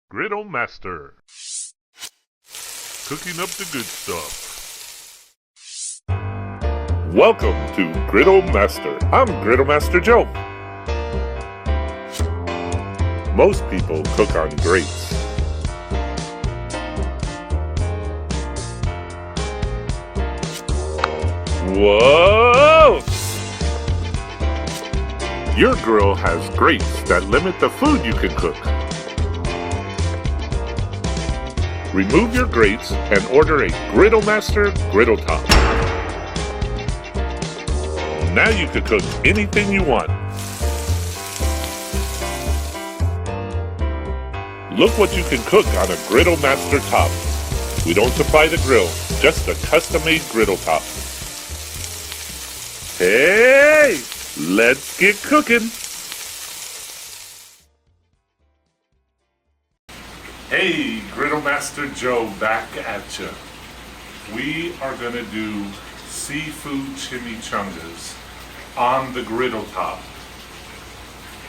Griddle Master. Cooking up the good stuff. Welcome to Griddle Master. I'm Griddle Master Joe. Most people cook on grates. Whoa! Your grill has grates that limit the food you can cook. Remove your grates and order a Griddle Master griddle top. Now you can cook anything you want. Look what you can cook on a Griddle Master top. We don't supply the grill, just a custom-made griddle top. Hey, let's get cooking. Hey, Griddle Master Joe back at you. We are going to do seafood chimichangas on the griddle top.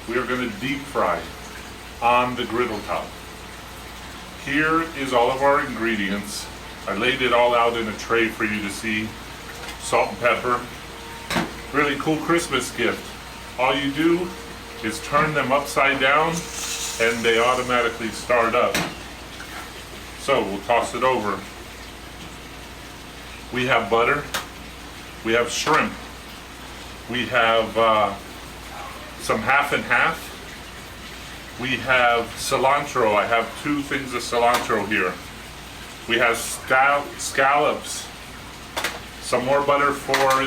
We are going to deep fry on the griddle top. Here is all of our ingredients. I laid it all out in a tray for you to see. Salt and pepper. Really cool Christmas gift. All you do is turn them upside down and they automatically start up. So we'll toss it over. We have butter. We have shrimp. We have some half and half. We have cilantro. I have 2 things of cilantro here. We have scallops. Some more butter for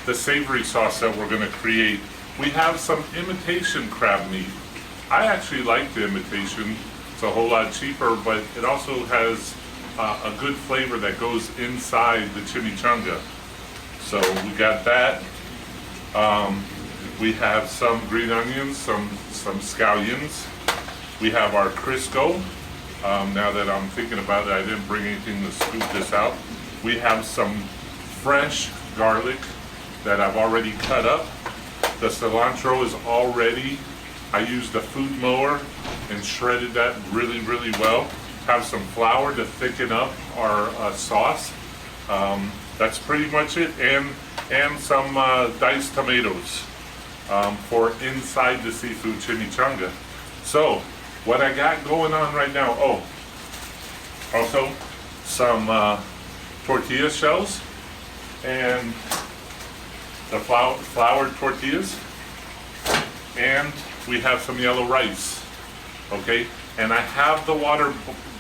the savory sauce that we're going to create. We have some imitation crab meat. I actually like the imitation. It's a whole lot cheaper, but it also has a good flavor that goes inside the chimichanga. So we got that. We have some green onions, some scallions. We have our Crisco. Now that I'm thinking about it, I didn't bring anything to scoop this out. We have some fresh garlic that I've already cut up. The cilantro is already, I used a food mower and shredded that really, really well. Have some flour to thicken up our sauce. That's pretty much it. And some diced tomatoes for inside the seafood chimichanga. So, what I got going on right now, also some tortilla shells and the floured tortillas, and we have some yellow rice, okay? And I have the water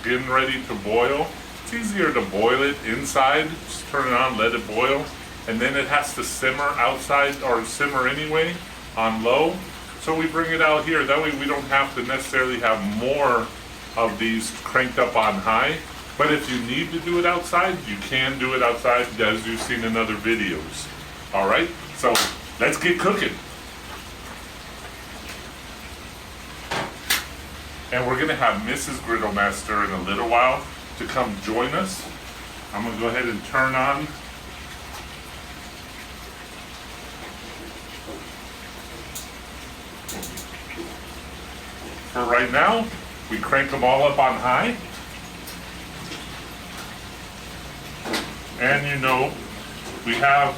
getting ready to boil. It's easier to boil it inside, just turn it on, let it boil, and then it has to simmer outside, or simmer anyway, on low. So we bring it out here, that way we don't have to necessarily have more of these cranked up on high. But if you need to do it outside, you can do it outside, as you've seen in other videos. All right, so let's get cooking. And we're gonna have Mrs. Griddle Master in a little while to come join us. I'm gonna go ahead and turn on for right now. We crank them all up on high. And you know, we have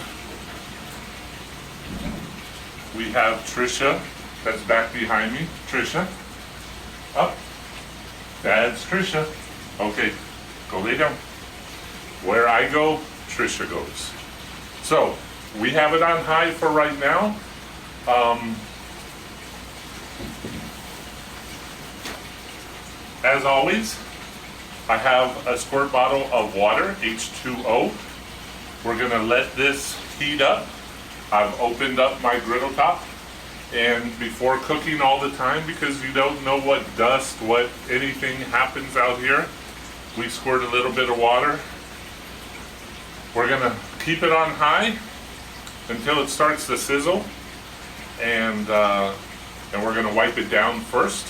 Trisha that's back behind me. Trisha, up. That's Trisha. Okay, go lay down. Where I go, Trisha goes. So we have it on high for right now. As always, I have a squirt bottle of water, H2O. We're gonna let this heat up. I've opened up my griddle top, and before cooking all the time, because you don't know what dust, what anything happens out here, we squirt a little bit of water. We're gonna keep it on high until it starts to sizzle, and we're gonna wipe it down first.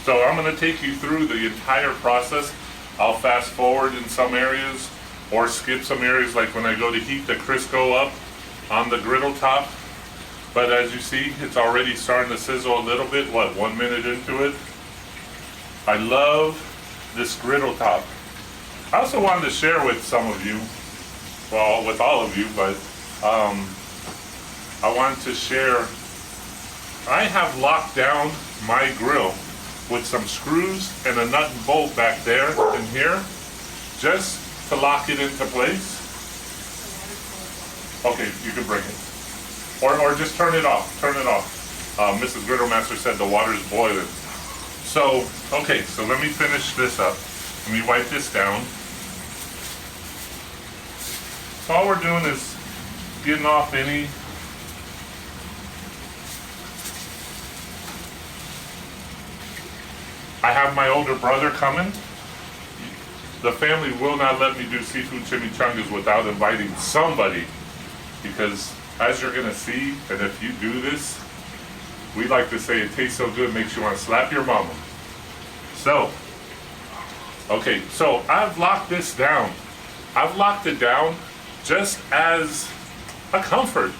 So I'm going to take you through the entire process. I'll fast forward in some areas or skip some areas, like when I go to heat the Crisco up on the griddle top. But as you see, it's already starting to sizzle a little bit. What, 1 minute into it? I love this griddle top. I also wanted to share with some of you, well, with all of you, but I wanted to share, I have locked down my grill with some screws and a nut and bolt back there and here, just to lock it into place. Okay, you can bring it. Or just turn it off, Mrs. Griddle Master said the water's boiling. So, okay, so let me finish this up. Let me wipe this down. So all we're doing is getting off any I have my older brother coming. The family will not let me do seafood chimichangas without inviting somebody, because as you're gonna see, and if you do this, we like to say it tastes so good, makes you want to slap your mama. So, okay, so I've locked this down. I've locked it down just as a comfort,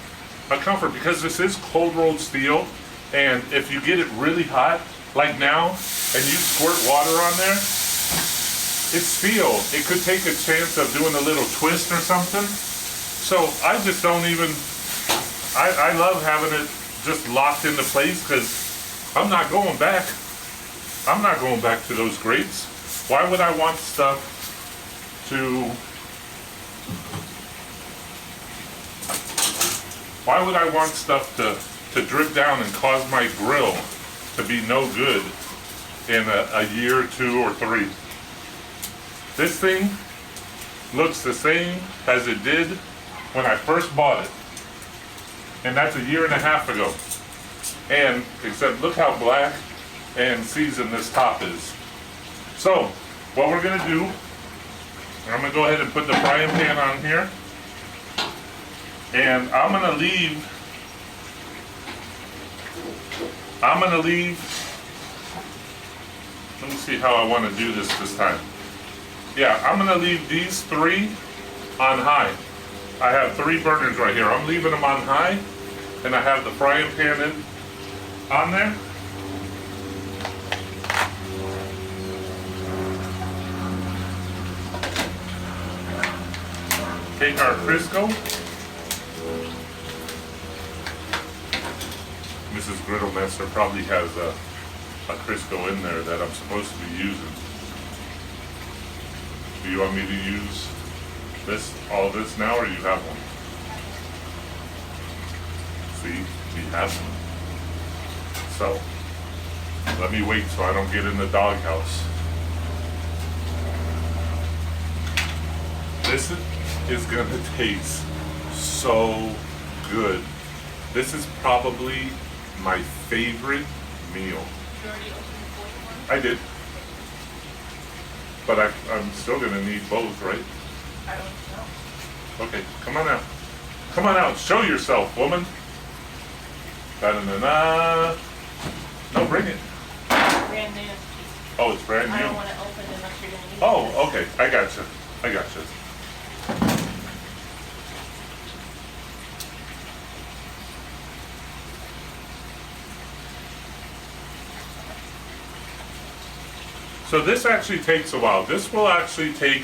because this is cold rolled steel, and if you get it really hot, like now, and you squirt water on there, it's steel. It could take a chance of doing a little twist or something. So I just don't even, I love having it just locked into place, because I'm not going back. I'm not going back to those grates. Why would I want stuff to, why would I want stuff to drip down and cause my grill to be no good in a year, 2 or 3? This thing looks the same as it did when I first bought it. And that's a 1.5 years ago. And except look how black and seasoned this top is. So what we're gonna do, I'm gonna go ahead and put the frying pan on here. And I'm gonna leave, let me see how I wanna do this time. Yeah, I'm gonna leave these 3 on high. I have 3 burners right here. I'm leaving them on high, and I have the frying pan on there. Take our Crisco. Mrs. Griddle Master probably has a Crisco in there that I'm supposed to be using. Do you want me to use all this now, or you have one? See, we have one. So, let me wait so I don't get in the doghouse. This is gonna taste so good. This is probably my favorite meal. You already opened the fourth one? I did. But I'm still gonna need both, right? I don't know. Okay, come on out. Come on out, show yourself, woman. Da-da-da-da. No, bring it. Brand new. Oh, it's brand I don't new. want to open it unless you're going to use it. Oh, okay, I gotcha. I gotcha. So this actually takes a while. This will actually take,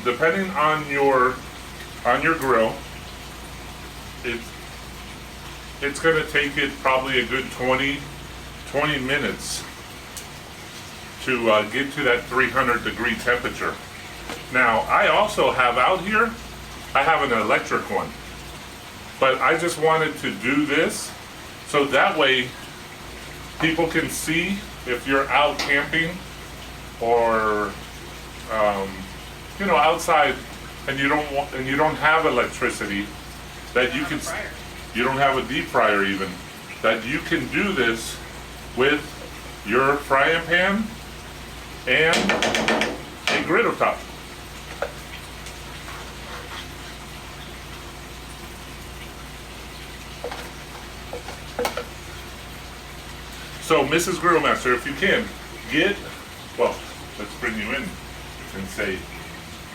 depending on your grill, it's going to take it probably a good 20 minutes to get to that 300-degree temperature. Now, I also have out here, I have an electric one, but I just wanted to do this so that way people can see if you're out camping or outside and you don't have electricity, that you can, you don't have a deep fryer even, that you can do this with your frying pan and a griddle top. So, Mrs. Grillmaster, if you can, let's bring you in and say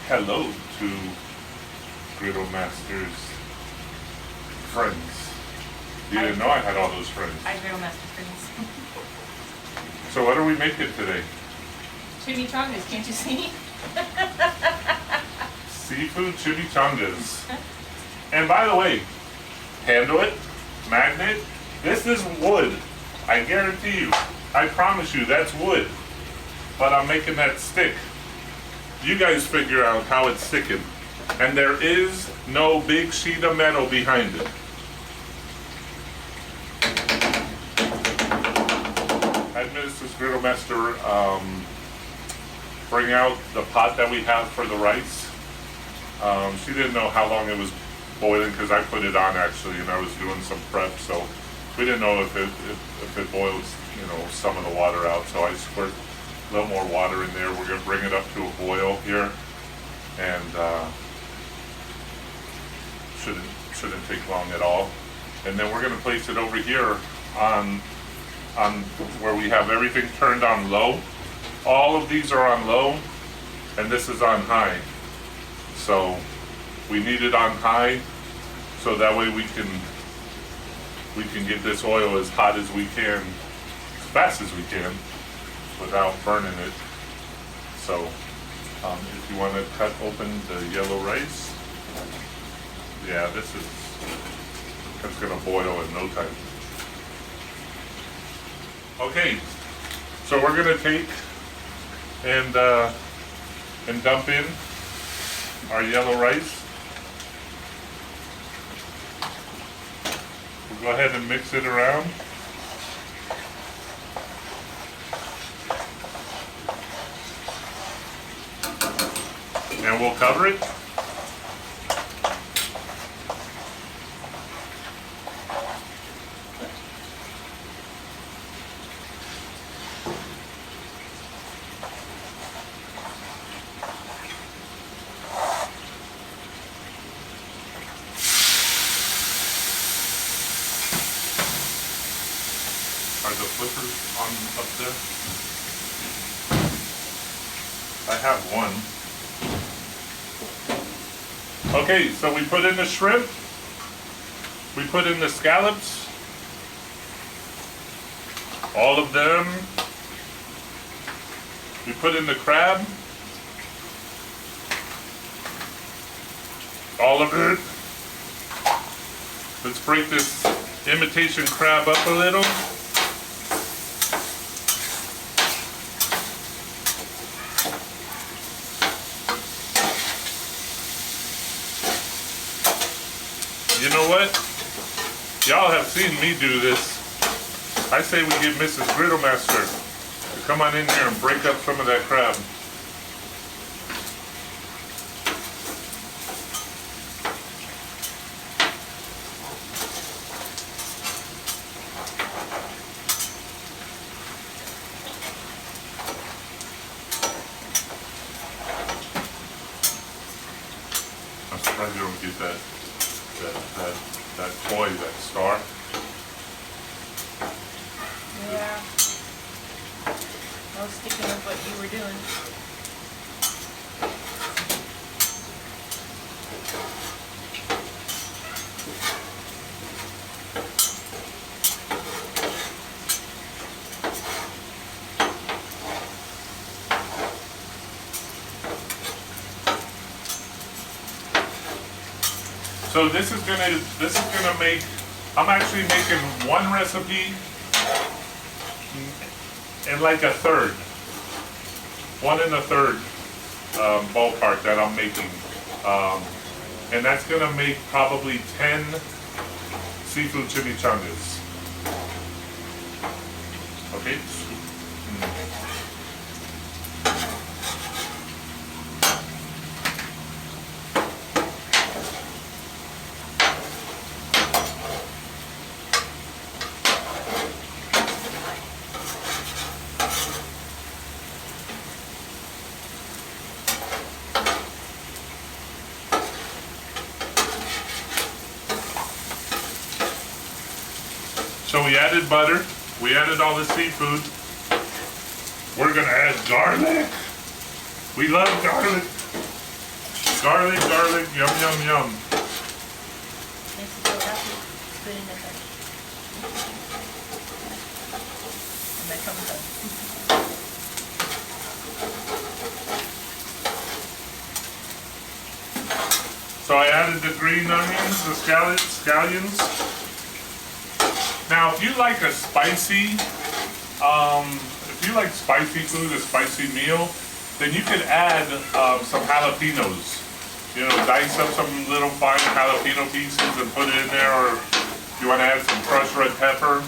hello to Griddle Master's friends. You didn't know I had all those friends. I griddle master friends. So what are we making today? Chimichangas, can't you see? Seafood chimichangas. And by the way, handle it, magnet. This is wood. I guarantee you. I promise you, that's wood. But I'm making that stick. You guys figure out how it's sticking. And there is no big sheet of metal behind it. I had Mrs. Griddle Master bring out the pot that we have for the rice. She didn't know how long it was boiling because I put it on actually, and I was doing some prep, so we didn't know if it boils, you know, some of the water out. So I squirt a little more water in there. We're gonna bring it up to a boil here, and shouldn't take long at all. And then we're gonna place it over here on where we have everything turned on low. All of these are on low, and this is on high. So we need it on high, so that way we can get this oil as hot as we can, as fast as we can, without burning it. So if you want to cut open the yellow rice, yeah, that's gonna boil in no time. Okay, so we're gonna take and dump in our yellow rice. We'll go ahead and mix it around. And we'll cover it. Are the flippers on up there? I have one. Okay, so we put in the shrimp. We put in the scallops. All of them. We put in the crab. All of it. Let's break this imitation crab up a little. You know what? Y'all have seen me do this. I say we get Mrs. Griddle Master to come on in here and break up some of that crab. I'm surprised you don't get that toy, that star. Yeah. I was sticking with what you were doing. So this is gonna make, I'm actually making one recipe and like a third. 1 1/3 ballpark that I'm making. And that's gonna make probably 10 seafood chimichangas. Okay. So we added butter, we added all the seafood. We're gonna add garlic. We love garlic. Garlic, garlic, yum, yum, yum. Makes it go happy. It's good in there. So I added the green onions, the scallions. Now, if you like a spicy, food, a spicy meal, then you could add some jalapenos. You know, dice up some little fine jalapeno pieces and put it in there, or if you want to add some crushed red pepper.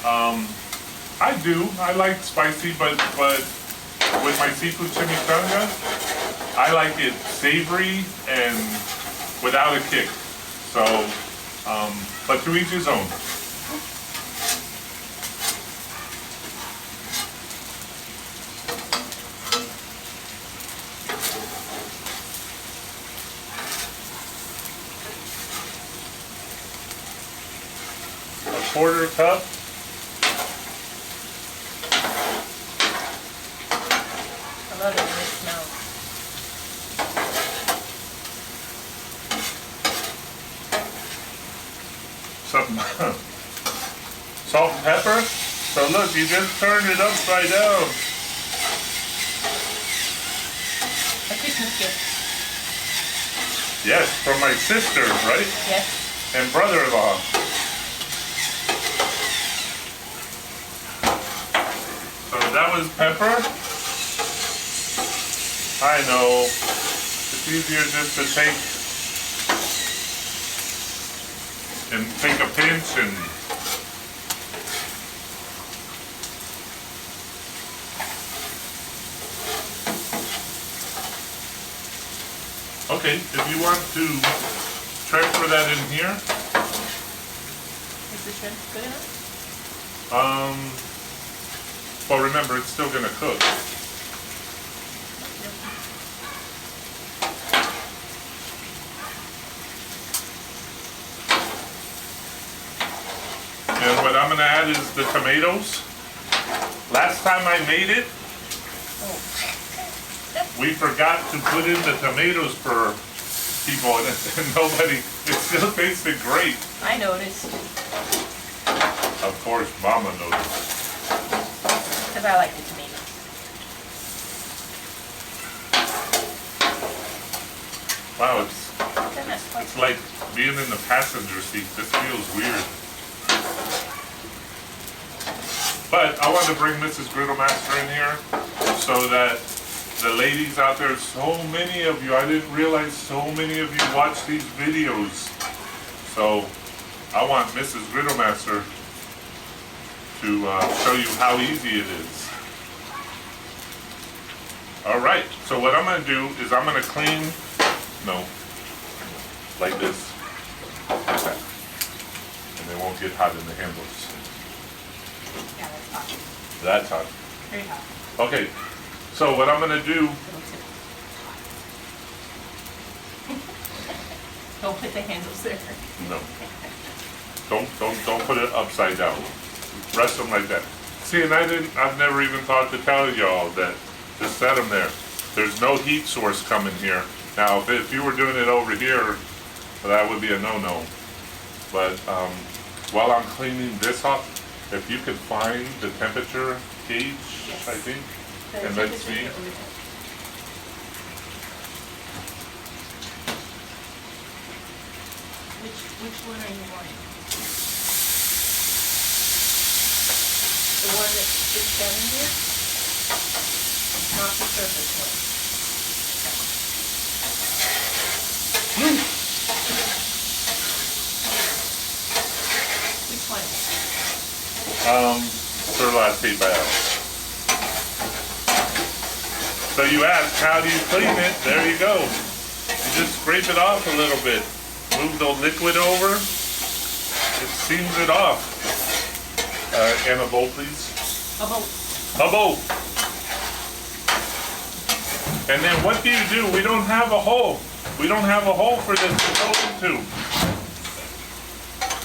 I like spicy, but with my seafood chimichanga, I like it savory and without a kick. So, but to each his own. A quarter cup. I love it when it smells. Some salt and pepper. So look, you just turned it upside down. A Christmas gift. Yes, from my sister, right? Yes. And brother-in-law. So that was pepper. I know. It's easier just to take a pinch and okay, if you want to transfer that in here. Is the shrimp good enough? Well, remember, it's still gonna cook. And what I'm gonna add is the tomatoes. Last time I made it, we forgot to put in the tomatoes for people, and nobody, it still tasted great. I noticed. Of course, Mama noticed. Because I like the tomatoes. Wow, Goodness, it's like being in the passenger seat. This feels weird. But I want to bring Mrs. Griddle Master in here so that the ladies out there, so many of you, I didn't realize so many of you watch these videos. So I want Mrs. Griddle Master to show you how easy it is. All right, so what I'm gonna do is I'm gonna clean, like this, like that. And they won't get hot in the handles. yeah, that's hot. That's hot. Very hot. Okay, so what I'm gonna do, Don't put the handles there. no, don't put it upside down. Rest them like that. See, and I've never even thought to tell y'all that, just set them there. There's no heat source coming here. Now, if you were doing it over here, that would be a no-no. But while I'm cleaning this off, if you could find the temperature gauge, Yes. I think, The and let's see. temperature over there. Which one are you wanting? The one that sits down in here? Not the surface one. Which one? Sur latte bath. So you ask, how do you clean it? There you go. You just scrape it off a little bit. Move the liquid over. It seams it off. And a bowl, please. A bowl. A bowl. And then what do you do? We don't have a hole. We don't have a hole for this to go into.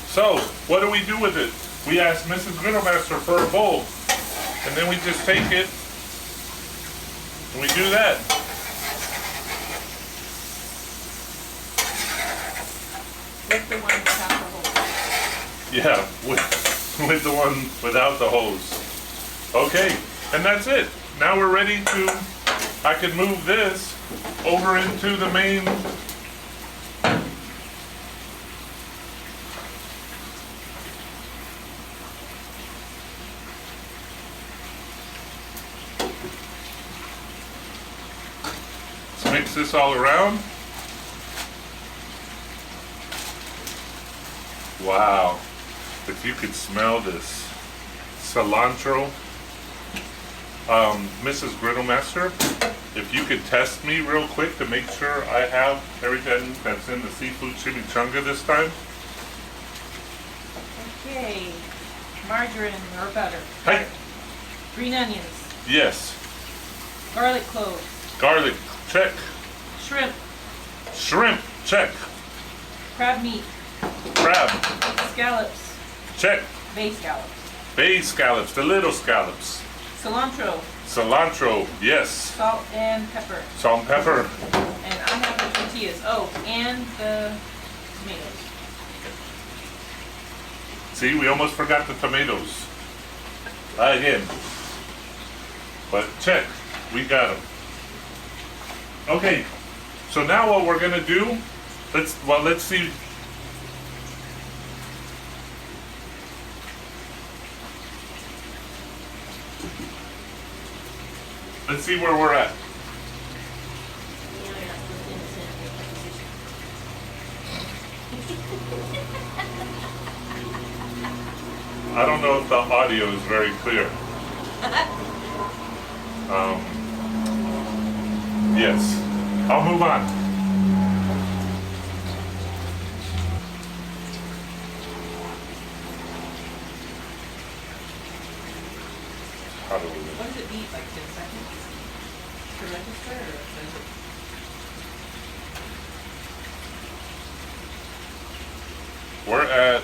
So, what do we do with it? We ask Mrs. Griddlemaster for a bowl. And then we just take it and we do that. With the one without the hole. Yeah, with the one without the hose. Okay, and that's it. Now we're ready to, I can move this over into the main. Let's mix this all around. Wow, if you could smell this cilantro. Mrs. Griddle Master, if you could test me real quick to make sure I have everything that's in the seafood chimichanga this time. Okay, margarine or butter. Hey. Green onions, Yes. garlic cloves, Garlic, check. shrimp, Shrimp, check. crab meat, Crab, scallops, check. bay scallops, Bay scallops, the little scallops. cilantro, Cilantro, yes. salt and pepper. Salt and pepper. And I have the tortillas. Oh, and the tomatoes. See, we almost forgot the tomatoes. Again. But check, we got them. Okay, so now what we're gonna do, let's see. Let's see where we're at. I don't know if the audio is very clear. Yes, I'll move on. How do we do? What does it need, like 10 seconds to register, or does it? We're at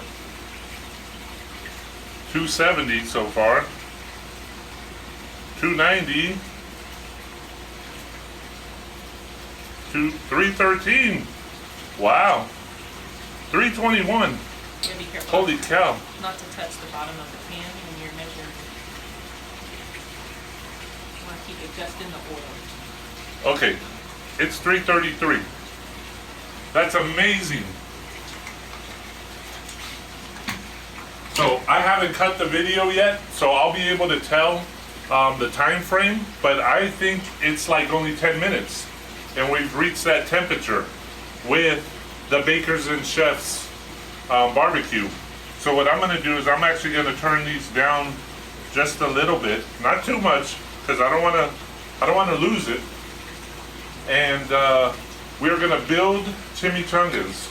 270 so far. 290. 313. Wow. 321. You gotta be careful Holy cow. not to touch the bottom of the pan when you're measuring. You want to keep it just in the oil. Okay, it's 333. That's amazing. So I haven't cut the video yet, so I'll be able to tell the time frame, but I think it's like only 10 minutes. And we've reached that temperature with the bakers and chefs barbecue. So what I'm gonna do is I'm actually gonna turn these down just a little bit, not too much, because I don't wanna lose it. And we're gonna build chimichangas.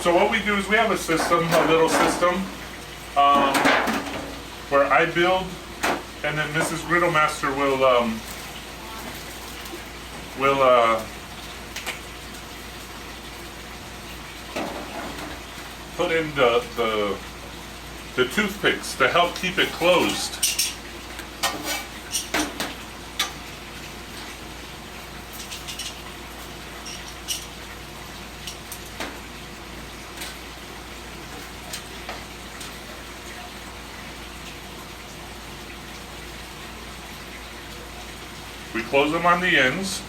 So what we do is we have a system, a little system, where I build, and then Mrs. Griddle Master will put in the toothpicks to help keep it closed. We close them on the ends,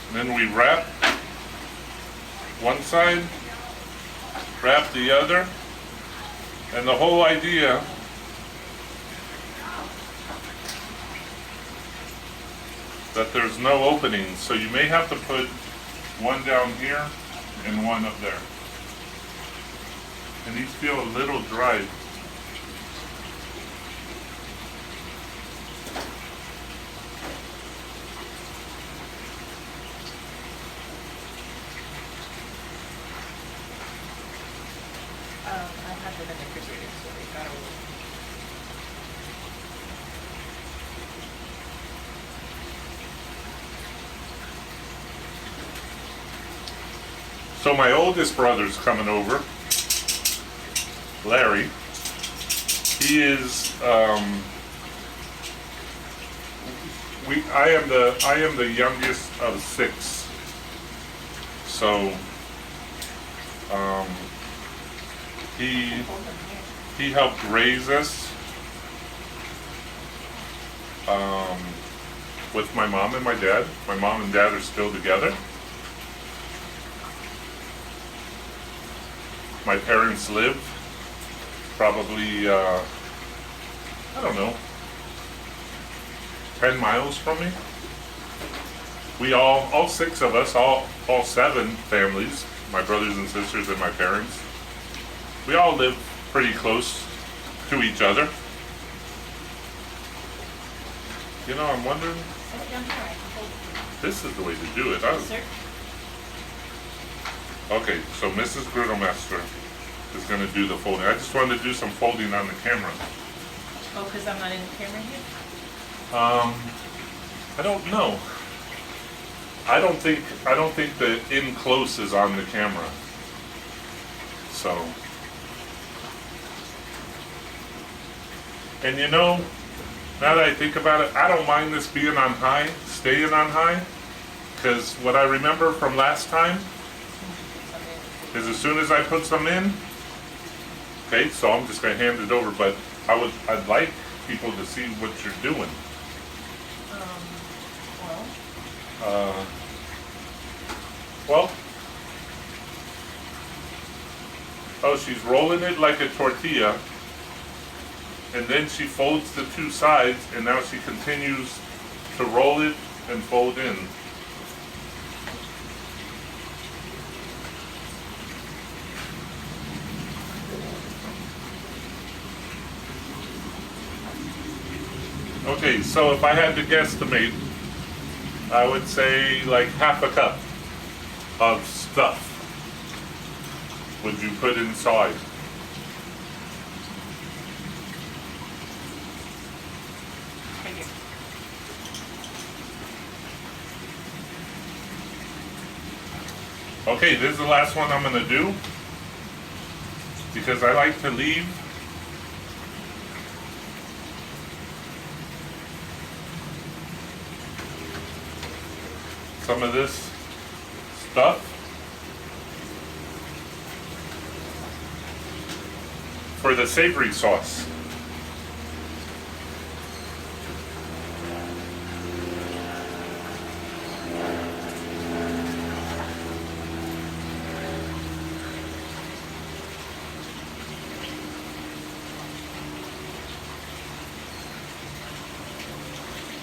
and then we wrap one side, wrap the other, and the whole idea that there's no openings, so you may have to put one down here and one up there. And these feel a little dry. I have them in the refrigerator, so they gotta work. So my oldest brother's coming over, Larry. He is I am the youngest of 6. So He helped raise us with my mom and my dad. My mom and dad are still together. My parents live probably, I don't know, 10 miles from me. We all six of us, all seven families, my brothers and sisters and my parents, we all live pretty close to each other. You know, I'm wondering, this is the way to do it. Okay, so Mrs. Griddlemaster is going to do the folding. I just wanted to do some folding on the camera. Oh, because I'm not in the camera here? I don't know. I don't think the in close is on the camera. So, and you know, now that I think about it, I don't mind this being on high, staying on high, because what I remember from last time is as soon as I put some in, okay, so I'm just going to hand it over, but I'd like people to see what you're doing. Oh, she's rolling it like a tortilla, and then she folds the two sides, and now she continues to roll it and fold in. Okay, so if I had to guesstimate, I would say like half a cup of stuff would you put inside. Right here. Okay, this is the last one I'm going to do because I like to leave some of this stuff for the savory sauce.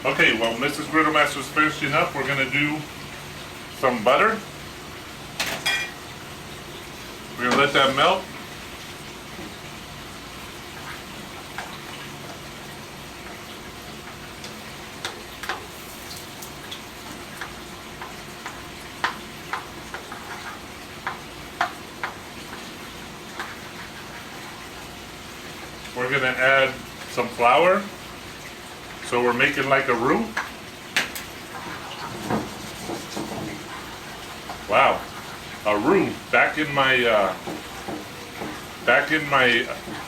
Okay, well, Mrs. Griddlemaster's finishing up. We're going to do some butter. We're going to let that melt. We're going to add some flour. So we're making like a roux. Wow, a roux. Back in my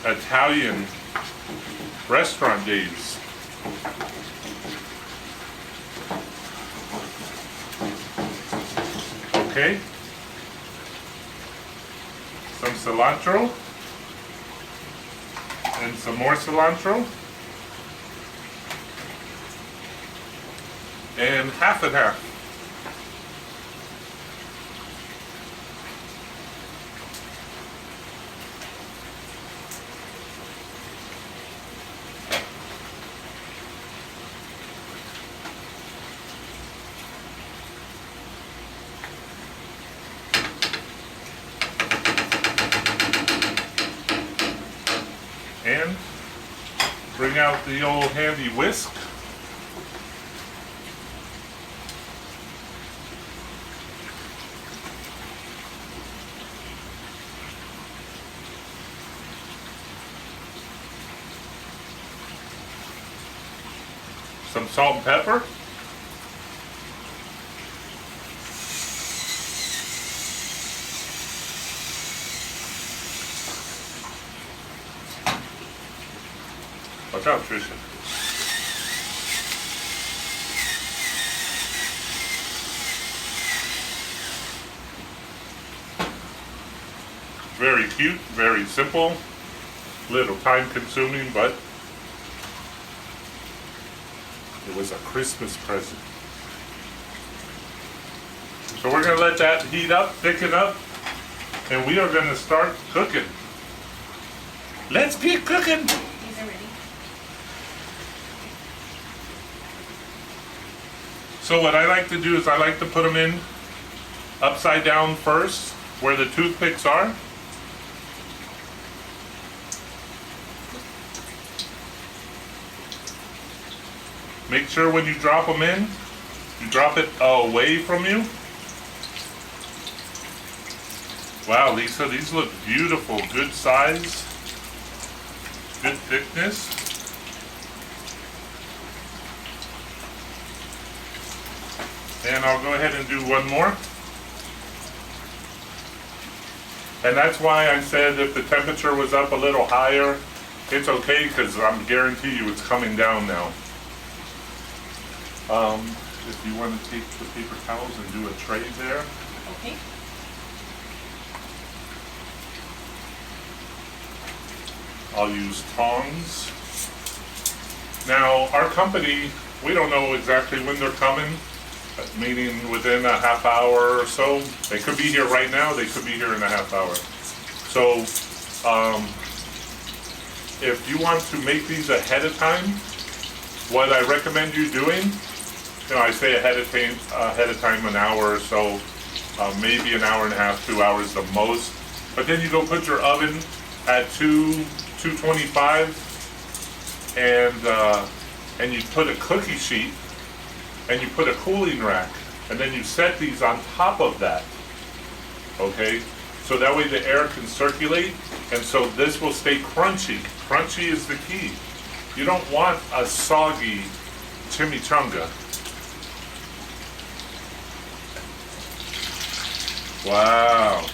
Italian restaurant days. Okay. Some cilantro. And some more cilantro. And half and half. And bring out the old handy whisk. Some salt and pepper. Watch out, Trisha. Very cute, very simple, little time consuming, but it was a Christmas present. So we're gonna let that heat up, thicken up, and we are gonna start cooking. Let's get cooking. These are ready. So what I like to do is I like to put them in upside down first, where the toothpicks are. Make sure when you drop them in, you drop it away from you. Wow, Lisa, these look beautiful. Good size, good thickness. And I'll go ahead and do one more. And that's why I said if the temperature was up a little higher, it's okay, because I'm guarantee you it's coming down now. If you want to take the paper towels and do a tray there. Okay. I'll use tongs. Now, our company, we don't know exactly when they're coming, meaning within a half hour or so. They could be here right now, they could be here in a half hour. So, if you want to make these ahead of time, what I recommend you doing, I say ahead of time an hour or so, maybe an hour and a half, 2 hours the most. But then you go put your oven at 225, and you put a cookie sheet, and you put a cooling rack, and then you set these on top of that. Okay, so that way the air can circulate, and so this will stay crunchy. Crunchy is the key. You don't want a soggy chimichanga. Wow.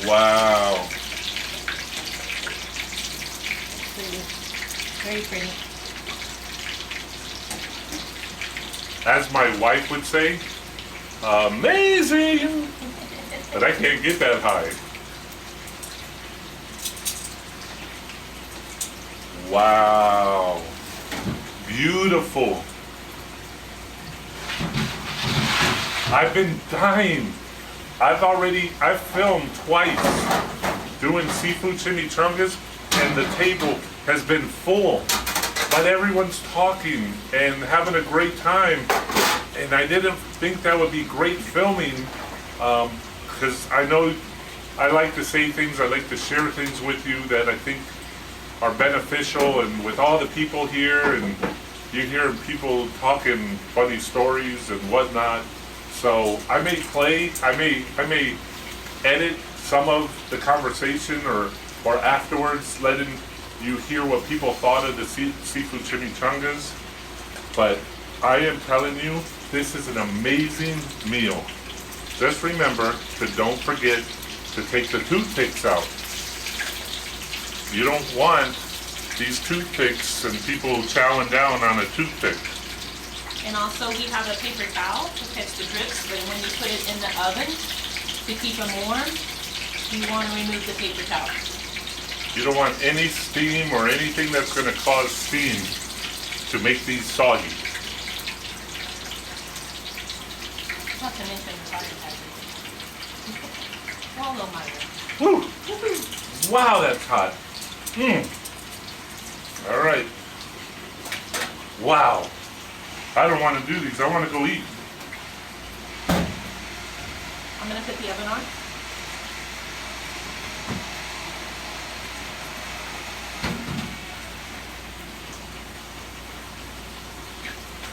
Wow. Pretty. Very pretty. As my wife would say, amazing! But I can't get that high. Wow. Beautiful. I've been dying. I've filmed twice doing seafood chimichangas, and the table has been full. But everyone's talking and having a great time. And I didn't think that would be great filming, because I know I like to say things, I like to share things with you that I think are beneficial, and with all the people here, and you hear people talking funny stories and whatnot. So I may may edit some of the conversation or afterwards, letting you hear what people thought of the seafood chimichangas. But I am telling you, this is an amazing meal. Just remember to don't forget to take the toothpicks out. You don't want these toothpicks and people chowing down on a toothpick. And also we have a paper towel to catch the drips, but when you put it in the oven to keep them warm, you want to remove the paper towel. You don't want any steam or anything that's going to cause steam to make these soggy. Not to mention the fire hazard. Swallow my Woo! Wow, that's hot. All right. Wow. I don't want to do these. I want to go eat. I'm going to put the oven on.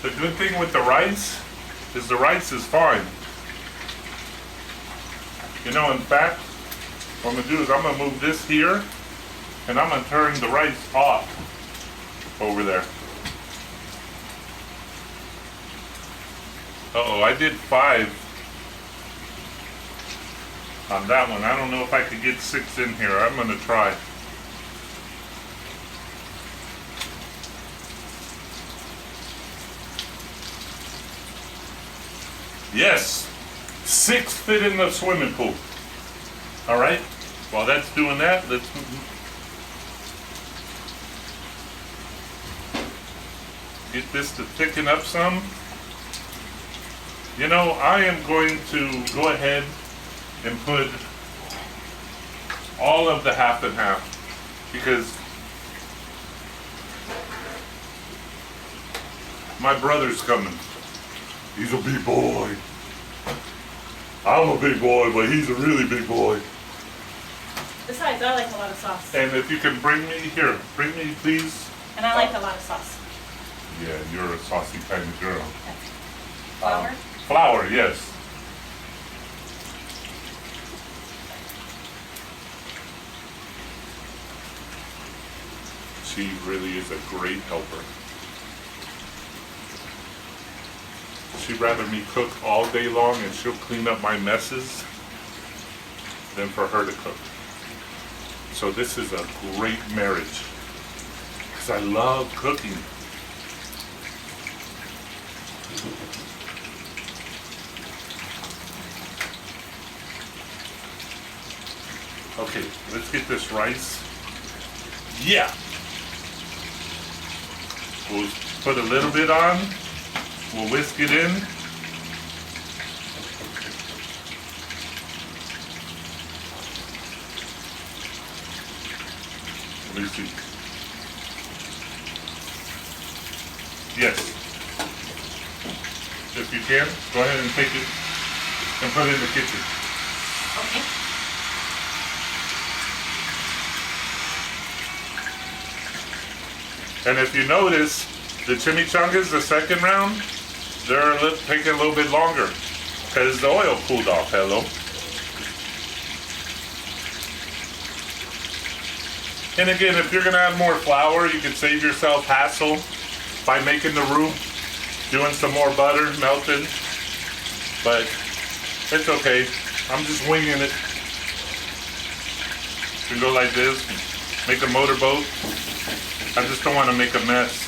The good thing with the rice is fine. You know, in fact, what I'm going to do is I'm going to move this here, and I'm going to turn the rice off over there. Uh-oh, I did 5 on that one. I don't know if I could get 6 in here. I'm going to try. Yes, 6 fit in the swimming pool. All right, while that's doing that, let's get this to thicken up some. You know, I am going to go ahead and put all of the half and half because my brother's coming. He's a big boy. I'm a big boy, but he's a really big boy. Besides, I like a lot of sauce. And if you can bring me please. And I like a lot of sauce. Yeah, you're a saucy kind of girl. Flour? Flour, yes. She really is a great helper. She'd rather me cook all day long and she'll clean up my messes than for her to cook. So this is a great marriage because I love cooking. Okay, let's get this rice. Yeah. We'll put a little bit on. We'll whisk it in. Let me see. Yes. If you can, go ahead and take it and put it in the kitchen. Okay. And if you notice, the chimichangas, the second round, they're taking a little bit longer because the oil cooled off. Hello. And again, if you're going to add more flour, you can save yourself hassle by making the roux, doing some more butter, melted. But it's okay. I'm just winging it. You can go like this, make a motorboat. I just don't want to make a mess.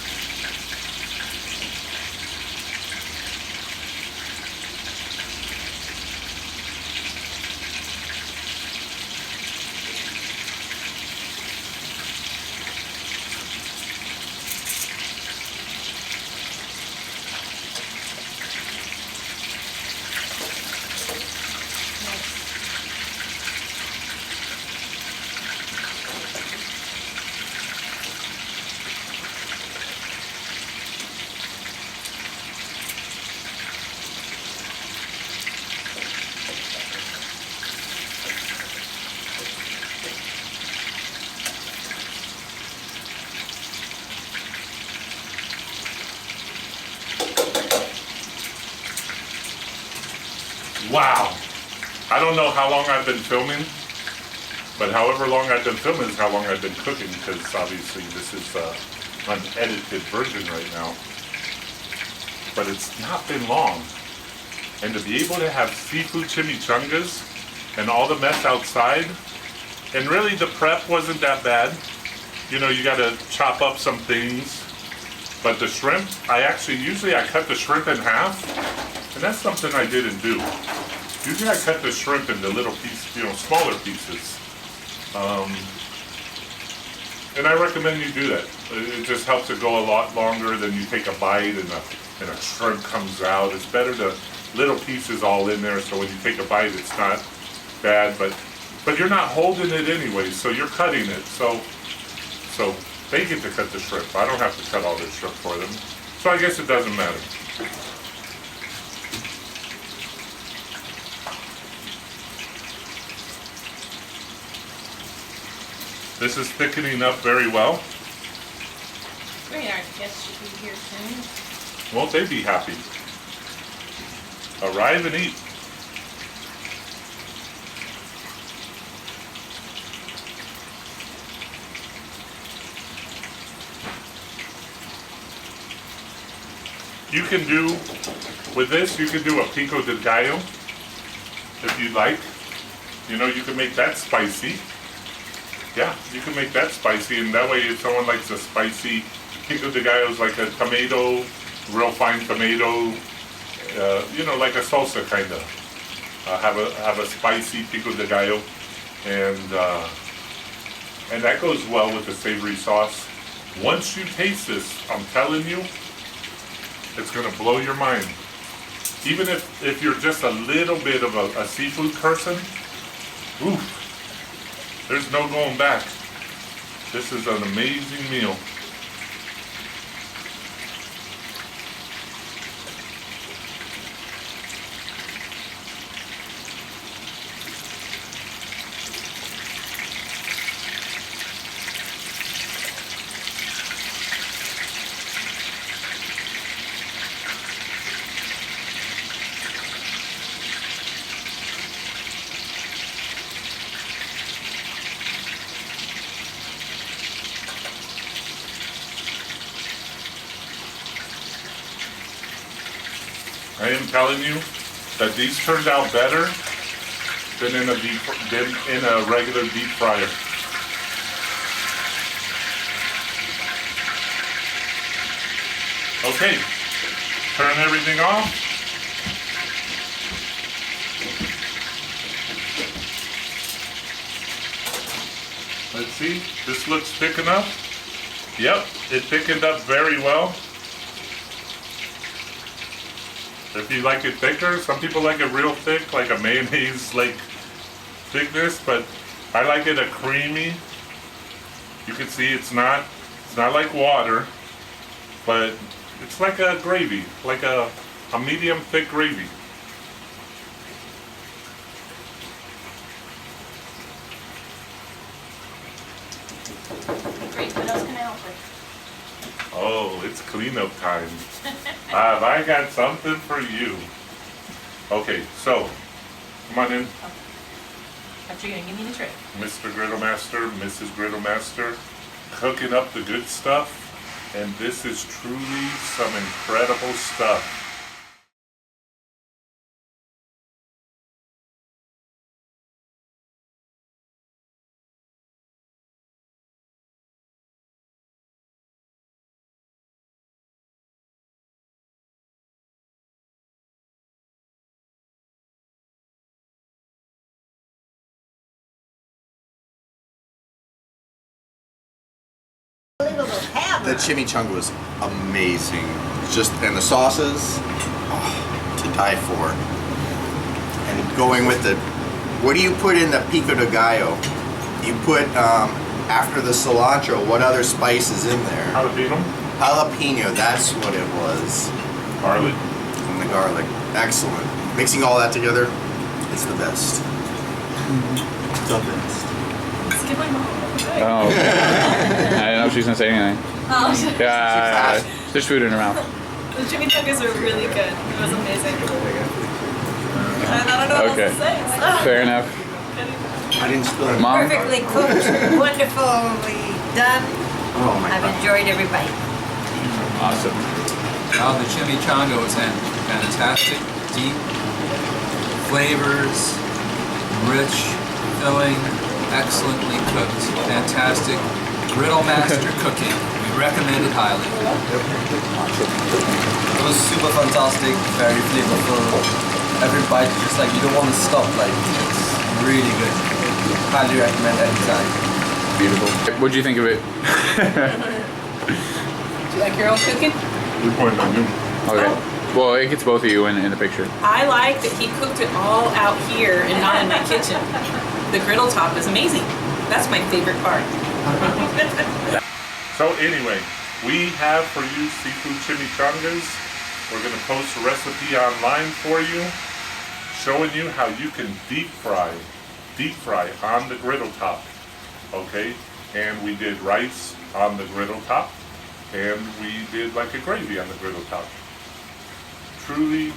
Wow. I don't know how long I've been filming, but however long I've been filming is how long I've been cooking, because obviously this is an unedited version right now. But it's not been long. And to be able to have seafood chimichangas and all the mess outside, and really the prep wasn't that bad. You know, you gotta chop up some things. But the shrimp, usually I cut the shrimp in half, and that's something I didn't do. Usually I cut the shrimp into little pieces, you know, smaller pieces. And I recommend you do that. It just helps it go a lot longer than you take a bite and a shrimp comes out. It's better to little pieces all in there, so when you take a bite it's not bad, but you're not holding it anyway, so you're cutting it. So they get to cut the shrimp. I don't have to cut all the shrimp for them. So I guess it doesn't matter. This is thickening up very well. Great, our guests should be here soon. Won't they be happy? Arrive and eat. You can do, with this, you can do a pico de gallo, if you'd like. You know, you can make that spicy. Yeah, you can make that spicy, and that way if someone likes a spicy, pico de gallo is like a tomato, real fine tomato, you know, like a salsa kind of. Have a spicy pico de gallo, and that goes well with the savory sauce. Once you taste this, I'm telling you, it's gonna blow your mind. Even if you're just a little bit of a seafood person, oof, there's no going back. This is an amazing meal. I am telling you that these turned out better than in a regular deep fryer. Okay, turn everything off. Let's see, this looks thick enough. Yep, it thickened up very well. If you like it thicker, some people like it real thick, like a mayonnaise like thickness, but I like it a creamy. You can see it's not like water, but it's like a gravy, like a medium thick gravy. Great, what else can I help with? Oh, it's cleanup time. Have I got something for you? Okay, so, come on in. After you're gonna give me the tray. Mr. Griddle Master, Mrs. Griddle Master, cooking up the good stuff, and this is truly some incredible stuff. The chimichanga was amazing. Just and the sauces, to die for. And going with the, what do you put in the pico de gallo? You put after the cilantro. What other spice is in there? Jalapeno? Jalapeno. That's what it was. Garlic. And the garlic. Excellent. Mixing all that together, it's the best. The best. Skip my mom. Oh, okay. I didn't know if she was gonna say anything. Oh, Yeah, there's food in her mouth. The chimichangas are really good. It was amazing. And I don't know what Okay. else to say. Fair enough. I didn't spill it. Mom? Perfectly cooked, wonderfully done. Oh my I've god. enjoyed every bite. Awesome. Now the chimichanga was fantastic, deep flavors, rich, filling, excellently cooked, fantastic. Griddle master cooking. We recommend it highly. It was super fantastic, very flavorful. Every bite, just like you don't want to stop. Like it's really good. Highly recommend anytime. Beautiful. What'd you think of it? Do you like your own cooking? You're pointing at me. Okay. Well, it gets both of you in the picture. I like that he cooked it all out here and not in my kitchen. The griddle top is amazing. That's my favorite part. So anyway, we have for you seafood chimichangas. We're gonna post a recipe online for you, showing you how you can deep fry on the griddle top. Okay, and we did rice on the griddle top, and we did like a gravy on the griddle top. Truly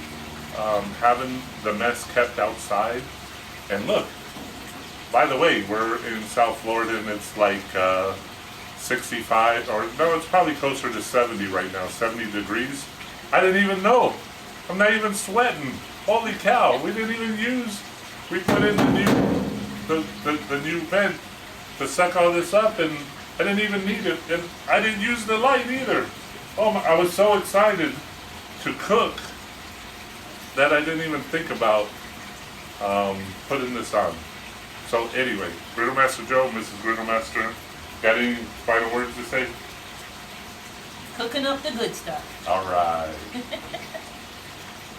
having the mess kept outside. And look, by the way, we're in South Florida and it's like 65, or no, it's probably closer to 70 right now, 70 degrees. I didn't even know. I'm not even sweating. Holy cow, we didn't even use, we put in the new vent to suck all this up, and I didn't even need it, and I didn't use the light either. Oh my, I was so excited to cook that I didn't even think about putting this on. So anyway, Griddle Master Joe, Mrs. Griddle Master, got any final words to say? Cooking up the good stuff. All right.